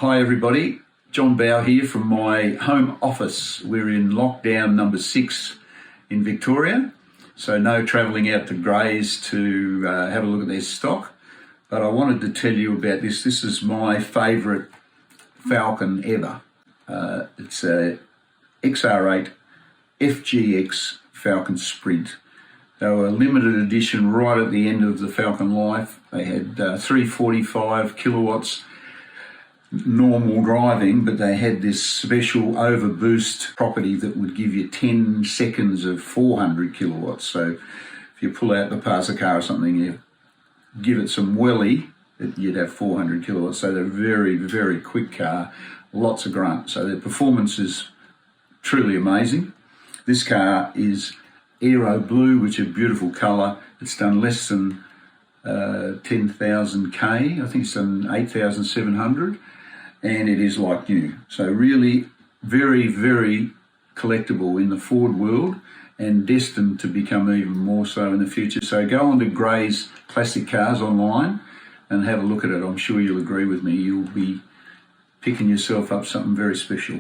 Hi everybody, John Bow here from my home office. We're in lockdown number 6 in Victoria, so no travelling out to Grays to have a look at their stock. But I wanted to tell you about this. This is my favourite Falcon ever. It's a XR8 FGX Falcon Sprint. They were a limited edition right at the end of the Falcon life. They had 345 kilowatts normal driving, but they had this special overboost property that would give you 10 seconds of 400 kilowatts. So if you pull out the passer car or something, you give it some welly, you'd have 400 kilowatts. So they're a very, very quick car, lots of grunt. So their performance is truly amazing. This car is Aero Blue, which is a beautiful colour. It's done less than 10,000 K. I think it's done 8,700. And it is like new. So really very, very collectible in the Ford world and destined to become even more so in the future. So go on to Gray's Classic Cars online and have a look at it. I'm sure you'll agree with me. You'll be picking yourself up something very special.